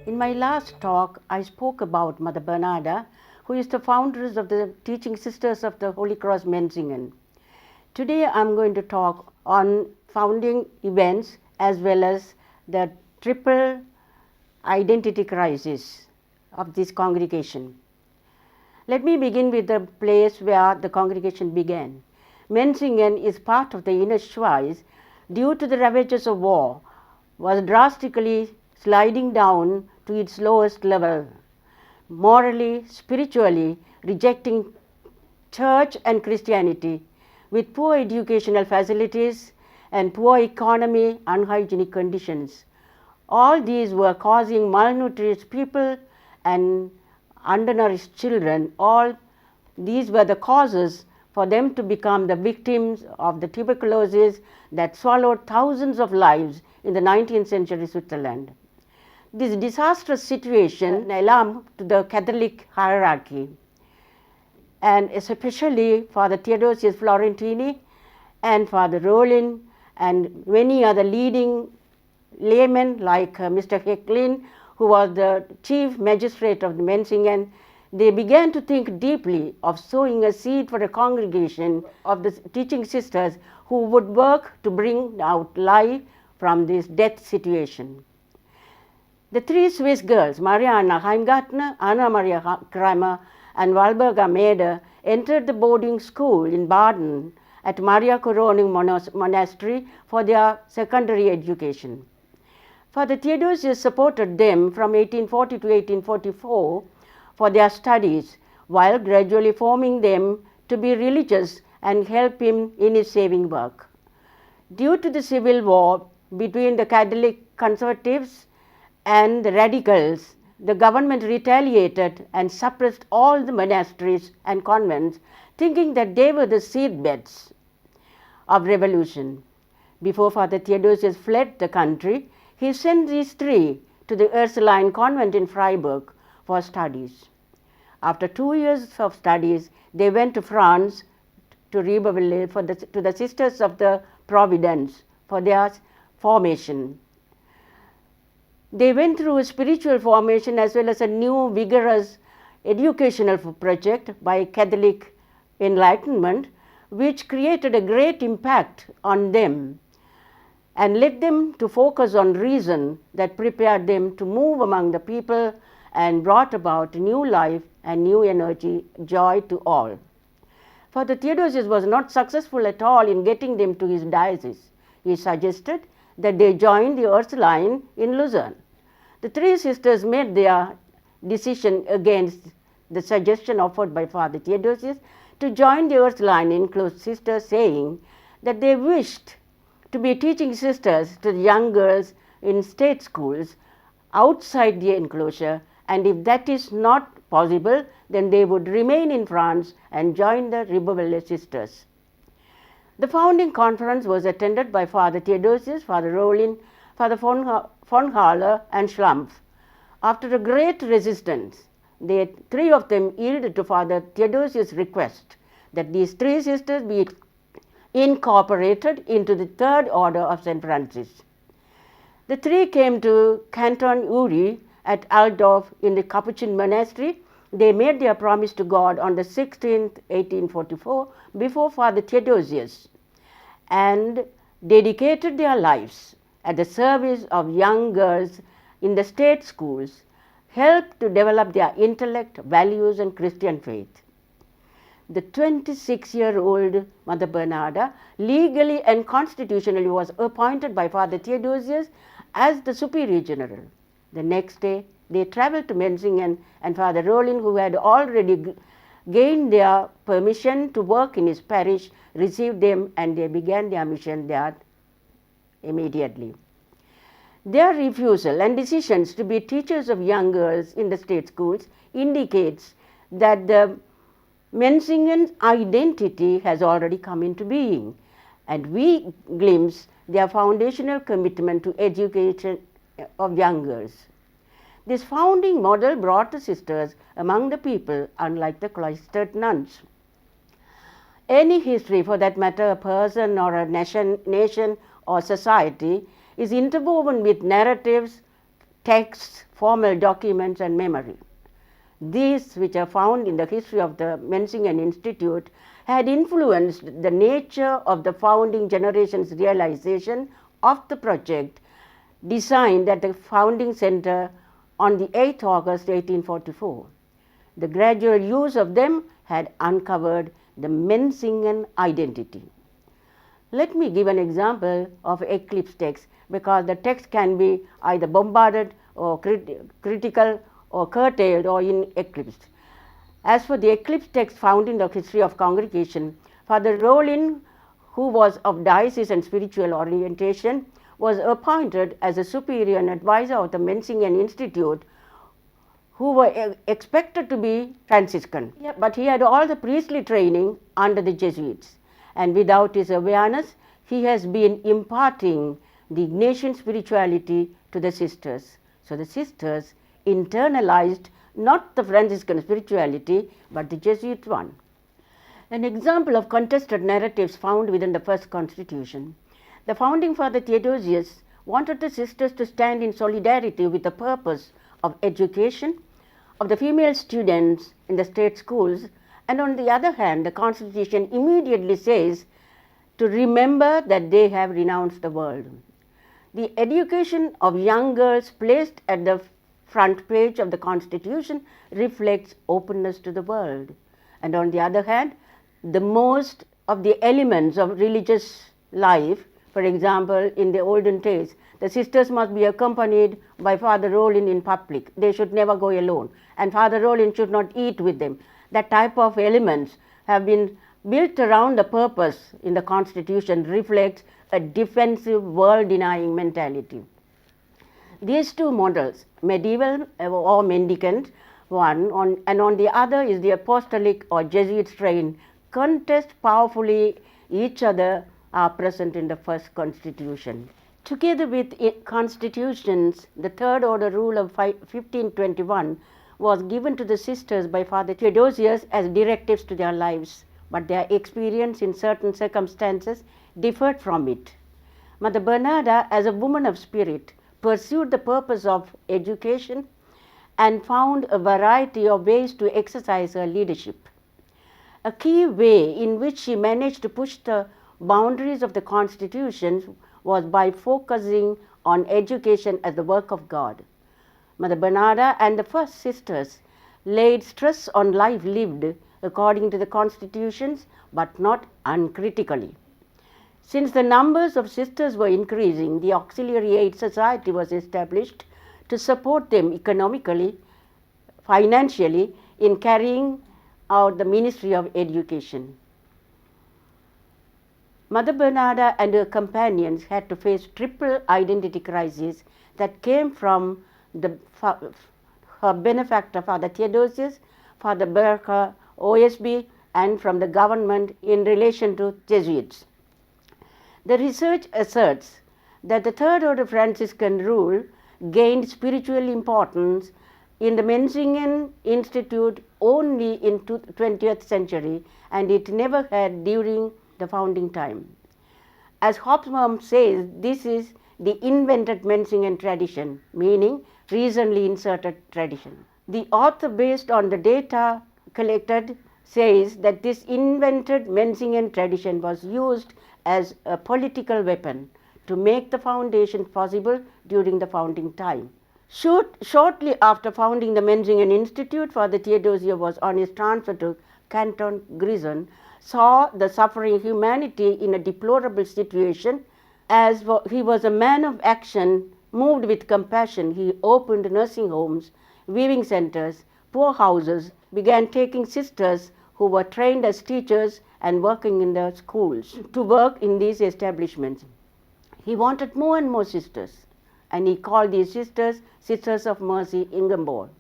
In my last talk, I spoke about Mother Bernada, who is the foundress of the Teaching Sisters of the Holy Cross Menzingen. Today, I'm going to talk on founding events as well as the triple identity crisis of this congregation. Let me begin with the place where the congregation began. Menzingen is part of the inner Schweiz due to the ravages of war, was drastically sliding down to its lowest level, morally, spiritually rejecting church and Christianity, with poor educational facilities and poor economy, unhygienic conditions. All these were causing malnourished people and undernourished children. All these were the causes for them to become the victims of the tuberculosis that swallowed thousands of lives in the 19th century Switzerland. This disastrous situation alarmed to the Catholic hierarchy, and especially Father Theodosius Florentini and Father Rollin and many other leading laymen like Mr. Hecklin, who was the chief magistrate of the Menzingen. They began to think deeply of sowing a seed for a congregation of the teaching sisters who would work to bring out life from this death situation. The three Swiss girls, Marianna Heimgartner, Anna Maria Kramer, and Walburga Meder, entered the boarding school in Baden at Maria Koroning Monastery for their secondary education. Father Theodosius supported them from 1840 to 1844 for their studies, while gradually forming them to be religious and help him in his saving work. Due to the civil war between the Catholic conservatives and the radicals, the government retaliated and suppressed all the monasteries and convents, thinking that they were the seedbeds of revolution. Before Father Theodosius fled the country, he sent these three to the Ursuline convent in Freiburg for studies. After 2 years of studies, they went to France to Ribeauvillé to the Sisters of the Providence for their formation. They went through a spiritual formation as well as a new vigorous educational project by Catholic Enlightenment, which created a great impact on them and led them to focus on reason that prepared them to move among the people and brought about new life and new energy, joy to all. Father Theodosius was not successful at all in getting them to his diocese. He suggested that they join the Ursuline in Lucerne. The three sisters made their decision against the suggestion offered by Father Theodosius to join the Ursuline enclosed sisters, saying that they wished to be teaching sisters to the young girls in state schools outside the enclosure, and if that is not possible, then they would remain in France and join the Ribeauvillé sisters. The founding conference was attended by Father Theodosius, Father Rollin, Father von Haller and Schlumpf. After a great resistance, the three of them yielded to Father Theodosius' request that these three sisters be incorporated into the Third Order of St. Francis. The three came to Canton Uri at Altdorf in the Capuchin monastery. They made their promise to God on the 16th, 1844, before Father Theodosius, and dedicated their lives at the service of young girls in the state schools, helped to develop their intellect, values, and Christian faith. The 26-year-old Mother Bernada legally and constitutionally was appointed by Father Theodosius as the Superior General. The next day, they traveled to Menzingen, and Father Rollin, who had already gained their permission to work in his parish, received them, and they began their mission there immediately. Their refusal and decisions to be teachers of young girls in the state schools indicates that the Menzingen identity has already come into being, and we glimpse their foundational commitment to education of young girls. This founding model brought the sisters among the people, unlike the cloistered nuns. Any history, for that matter, a person or a nation or society, is interwoven with narratives, texts, formal documents, and memory. These, which are found in the history of the Menzingen Institute, had influenced the nature of the founding generation's realization of the project designed at the founding center on the 8th August 1844. The gradual use of them had uncovered the Menzingen identity. Let me give an example of eclipse text, because the text can be either bombarded or critical or curtailed or in eclipse. As for the eclipse text found in the history of congregation, Father Rollin, who was of diocesan spiritual orientation, was appointed as a superior and advisor of the Menzingen Institute, who were expected to be Franciscan. But he had all the priestly training under the Jesuits, and without his awareness, he has been imparting the Ignatian spirituality to the sisters. So the sisters internalized not the Franciscan spirituality, but the Jesuit one. An example of contested narratives found within the first constitution. The founding father Theodosius wanted the sisters to stand in solidarity with the purpose of education of the female students in the state schools, and on the other hand, the constitution immediately says to remember that they have renounced the world. The education of young girls placed at the front page of the constitution reflects openness to the world, and on the other hand, the most of the elements of religious life, for example, in the olden days, the sisters must be accompanied by Father Rollin in public. They should never go alone, and Father Rollin should not eat with them. That type of elements have been built around the purpose in the constitution, reflects a defensive, world-denying mentality. These two models, medieval or mendicant one, and on the other is the apostolic or Jesuit strain, contest powerfully each other, are present in the first constitution. Together with constitutions, the third order rule of 1521 was given to the sisters by Father Theodosius as directives to their lives, but their experience in certain circumstances differed from it. Mother Bernada, as a woman of spirit, pursued the purpose of education and found a variety of ways to exercise her leadership. A key way in which she managed to push the boundaries of the constitutions was by focusing on education as the work of God. Mother Bernada and the first sisters laid stress on life lived according to the constitutions, but not uncritically. Since the numbers of sisters were increasing, the Auxiliary Aid Society was established to support them economically, financially, in carrying out the ministry of education. Mother Bernada and her companions had to face triple identity crisis that came from her benefactor, Father Theodosius, Father Berker, OSB, and from the government in relation to Jesuits. The research asserts that the Third Order Franciscan rule gained spiritual importance in the Menzingen Institute only in 20th century, and it never had during the founding time. As Hobsbawm says, this is the invented Menzingen tradition, meaning recently inserted tradition. The author, based on the data collected, says that this invented Menzingen tradition was used as a political weapon to make the foundation possible during the founding time. Shortly after founding the Menzingen Institute, Father Theodosius was on his transfer to Canton Grison, saw the suffering humanity in a deplorable situation. As he was a man of action, moved with compassion, he opened nursing homes, weaving centers, poor houses, began taking sisters who were trained as teachers and working in the schools to work in these establishments. He wanted more and more sisters. and he called these sisters Sisters of Mercy Ingeborg.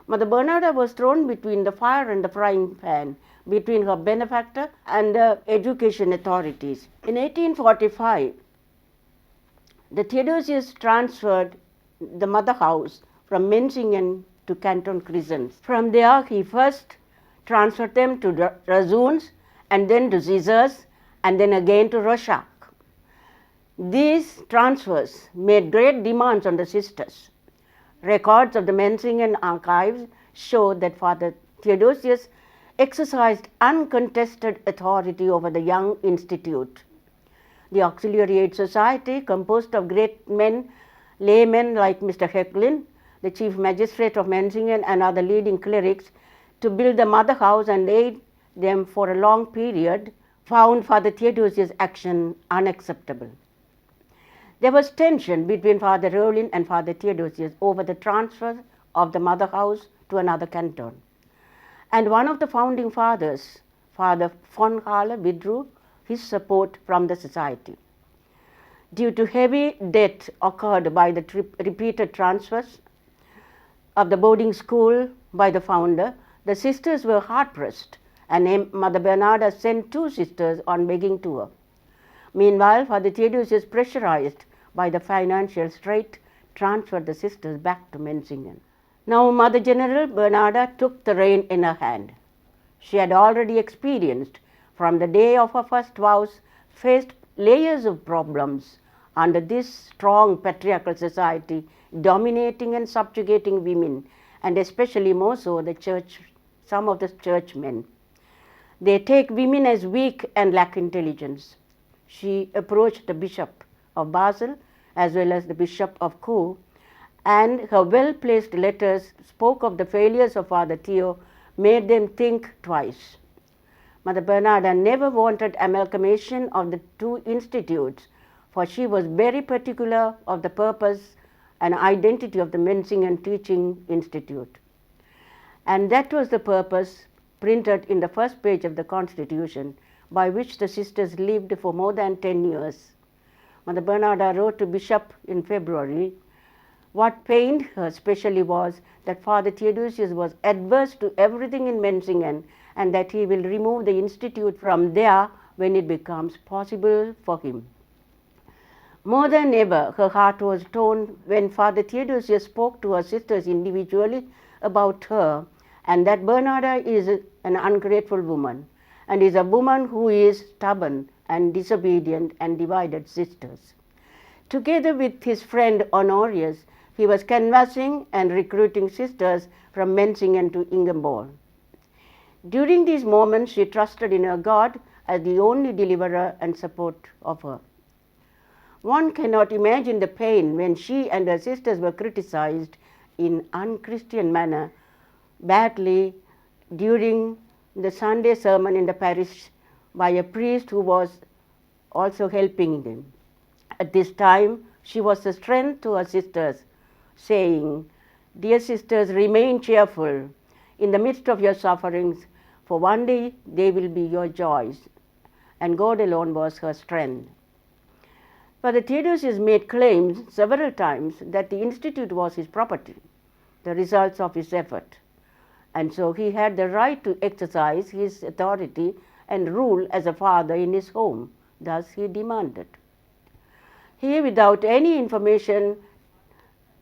Mother Bernada was thrown between the fire and the frying pan, between her benefactor and the education authorities. In 1845, the Theodosius transferred the mother house from Menzingen to Canton Crescens. From there, he first transferred them to Razuns, and then to Zizers, and then again to Roshak. These transfers made great demands on the sisters. Records of the Menzingen archives show that Father Theodosius exercised uncontested authority over the young institute. The Auxiliary Aid Society, composed of great men, laymen like Mr. Hecklin, the chief magistrate of Menzingen, and other leading clerics, to build the mother house and aid them for a long period, found Father Theodosius' action unacceptable. There was tension between Father Rowlin and Father Theodosius over the transfer of the mother house to another canton. And one of the founding fathers, Father von Halle, withdrew his support from the society. Due to heavy debt occurred by the repeated transfers of the boarding school by the founder, the sisters were hard-pressed, and Mother Bernada sent 2 sisters on begging tour. Meanwhile, Father Theodosius, pressurized by the financial strait, transferred the sisters back to Menzingen. Now Mother General Bernada took the rein in her hand. She had already experienced, from the day of her first vows, faced layers of problems under this strong patriarchal society, dominating and subjugating women, and especially more so the church, some of the churchmen. They take women as weak and lack intelligence. She approached the Bishop of Basel as well as the Bishop of Chur, and her well-placed letters spoke of the failures of Father Theo, made them think twice. Mother Bernada never wanted amalgamation of the 2 institutes, for she was very particular of the purpose and identity of the Menzingen Teaching Institute. And that was the purpose printed in the first page of the Constitution, by which the sisters lived for more than 10 years. Mother Bernada wrote to Bishop in February. What pained her especially was that Father Theodosius was adverse to everything in Menzingen, and that he will remove the institute from there when it becomes possible for him. More than ever, her heart was torn when Father Theodosius spoke to her sisters individually about her, and that Bernada is an ungrateful woman, and is a woman who is stubborn and disobedient and divided sisters. Together with his friend Honorius, he was canvassing and recruiting sisters from Menzingen to Ingeborg. During these moments, she trusted in her God as the only deliverer and support of her. One cannot imagine the pain when she and her sisters were criticized in unchristian manner badly during the Sunday sermon in the parish by a priest who was also helping them. At this time, she was a strength to her sisters, saying, "Dear sisters, remain cheerful in the midst of your sufferings, for one day they will be your joys." And God alone was her strength. Father Theodosius made claims several times that the institute was his property, the results of his effort, and so he had the right to exercise his authority and rule as a father in his home. Thus he demanded. He, without any information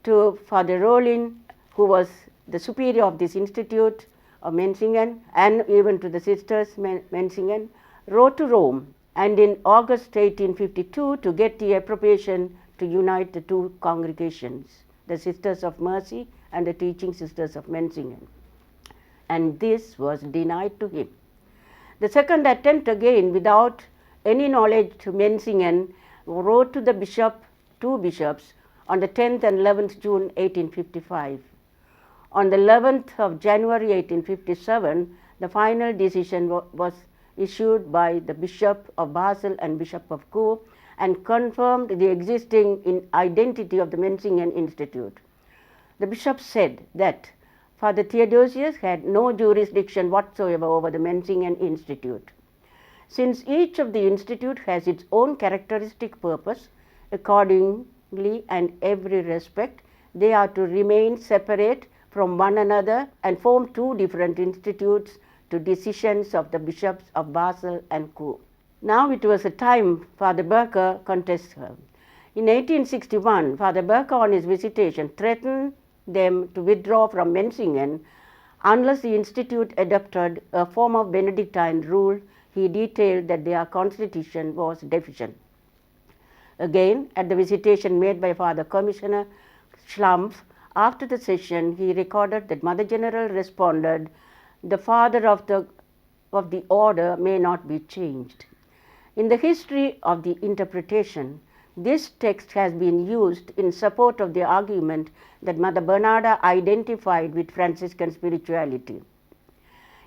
to Father Rowlin, who was the superior of this institute of Menzingen, and even to the sisters Menzingen, wrote to Rome, and in August 1852 to get the approbation to unite the 2 congregations, the Sisters of Mercy and the Teaching Sisters of Menzingen. And this was denied to him. The second attempt, again without any knowledge to Menzingen, wrote to the 2 bishops, on the 10th and 11th June 1855. On the 11th of January 1857, the final decision was issued by the Bishop of Basel and Bishop of Chur, and confirmed the existing identity of the Menzingen Institute. The bishop said that Father Theodosius had no jurisdiction whatsoever over the Menzingen Institute. Since each of the institute has its own characteristic purpose, according and every respect, they are to remain separate from one another and form two different institutes to decisions of the bishops of Basel and Co. Now it was a time Father Berker contested her. In 1861, Father Berker on his visitation threatened them to withdraw from Menzingen unless the institute adopted a form of Benedictine rule. He detailed that their constitution was deficient. Again, at the visitation made by Father Commissioner Schlumpf, after the session, he recorded that Mother General responded, "The father of the order may not be changed." In the history of the interpretation, this text has been used in support of the argument that Mother Bernada identified with Franciscan spirituality.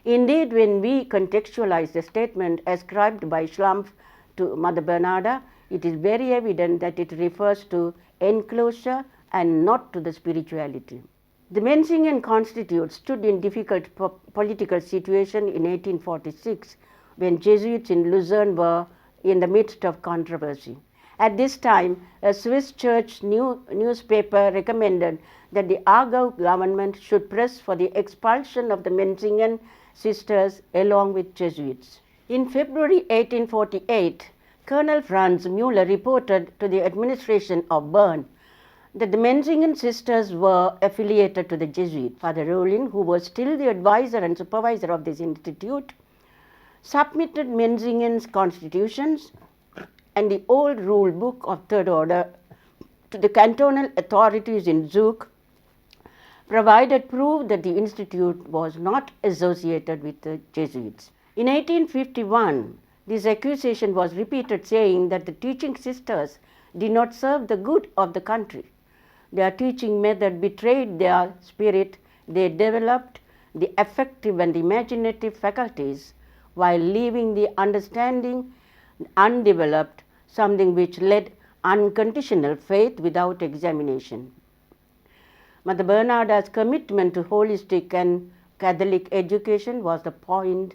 Indeed, when we contextualize the statement ascribed by Schlumpf to Mother Bernada, it is very evident that it refers to enclosure and not to the spirituality. The Menzingen Constitute stood in difficult political situation in 1846 when Jesuits in Luzerne were in the midst of controversy. At this time, a Swiss church newspaper recommended that the Aargau government should press for the expulsion of the Menzingen sisters along with Jesuits. In February 1848, Colonel Franz Müller reported to the administration of Bern that the Menzingen sisters were affiliated to the Jesuits. Father Rollin, who was still the advisor and supervisor of this institute, submitted Menzingen's constitutions and the old rule book of Third Order to the cantonal authorities in Zug, provided proof that the institute was not associated with the Jesuits. In 1851, this accusation was repeated, saying that the teaching sisters did not serve the good of the country. Their teaching method betrayed their spirit. They developed the affective and imaginative faculties while leaving the understanding undeveloped, something which led unconditional faith without examination. Mother Bernada's commitment to holistic and Catholic education was the point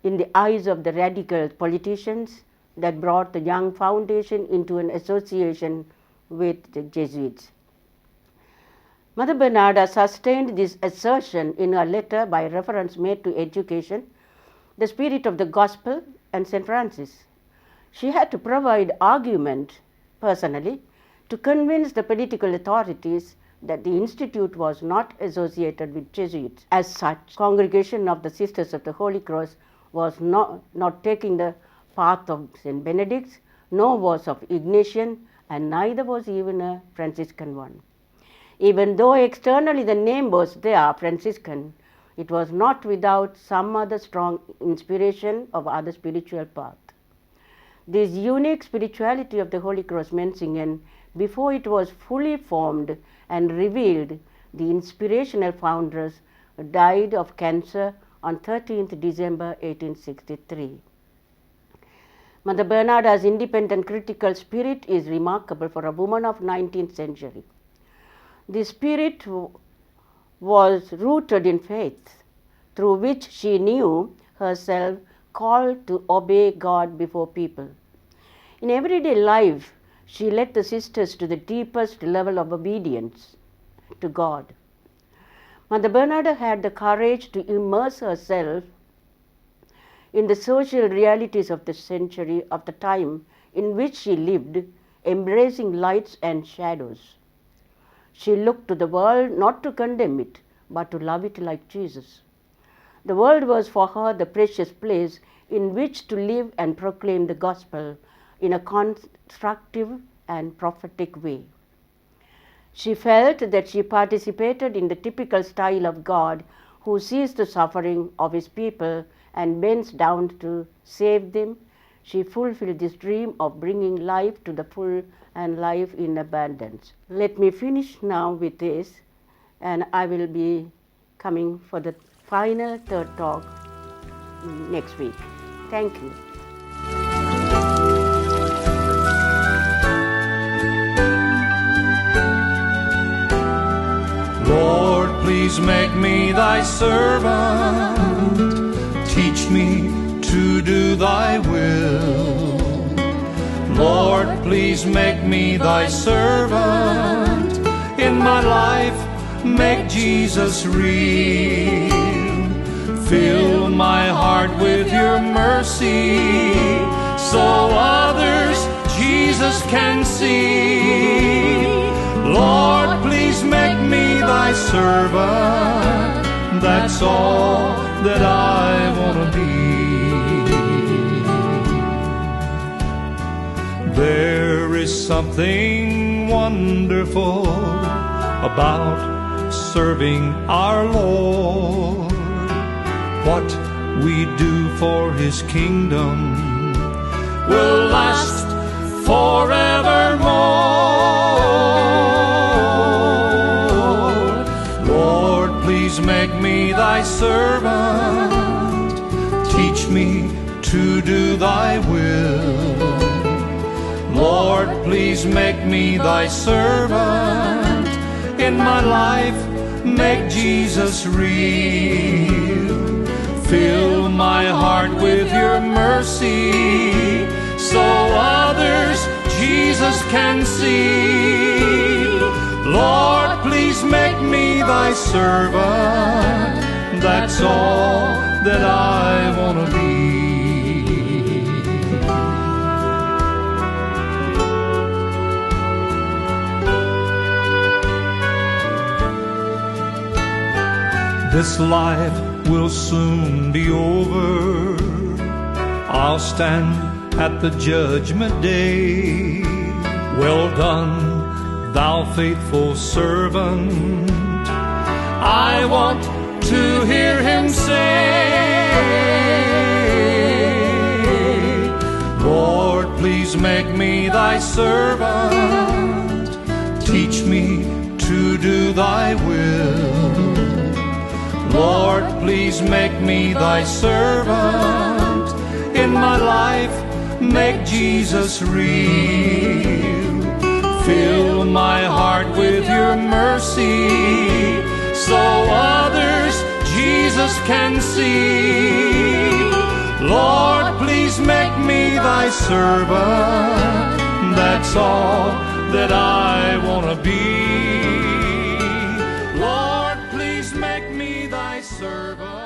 in the eyes of the radical politicians that brought the young foundation into an association with the Jesuits. Mother Bernada sustained this assertion in a letter by reference made to education, the spirit of the gospel, and St. Francis. She had to provide argument personally to convince the political authorities that the institute was not associated with Jesuits. As such, Congregation of the Sisters of the Holy Cross was not taking the path of St. Benedict's, nor was of Ignatian, and neither was even a Franciscan one. Even though externally the name was there, Franciscan, it was not without some other strong inspiration of other spiritual path. This unique spirituality of the Holy Cross Menzingen, before it was fully formed and revealed, the inspirational foundress died of cancer on 13th December 1863. Mother Bernada's independent critical spirit is remarkable for a woman of 19th century. This spirit was rooted in faith, through which she knew herself called to obey God before people. In everyday life, she led the sisters to the deepest level of obedience to God. Mother Bernada had the courage to immerse herself in the social realities of the century, of the time in which she lived, embracing lights and shadows. She looked to the world not to condemn it, but to love it like Jesus. The world was for her the precious place in which to live and proclaim the gospel in a constructive and prophetic way. She felt that she participated in the typical style of God who sees the suffering of his people and bends down to save them. She fulfilled this dream of bringing life to the full and life in abundance. Let me finish now with this, and I will be coming for the final third talk next week. Thank you. Lord, please make me thy servant. Teach me to do thy will. Lord, please make me thy servant. In my life, make Jesus real. Fill my heart with your mercy, so others Jesus can see. Lord, please make me thy servant. That's all that I want to be. There is something wonderful about serving our Lord. What we do for his kingdom will last forevermore. Lord, please make me thy servant. Teach me to do thy will. Lord, please make me thy servant. In my life, make Jesus real. Fill my heart with your mercy, so others Jesus can see. Lord, please make me thy servant. That's all that I want to be. This life will soon be over. I'll stand at the judgment day. Well done, thou faithful servant. I want to hear him say, Lord, please make me thy servant. Teach me to do thy will. Lord, please make me thy servant. In my life, make Jesus real. Fill my heart with your mercy, so others Jesus can see. Lord, please make me thy servant. That's all that I want to be. Lord, please make me thy servant.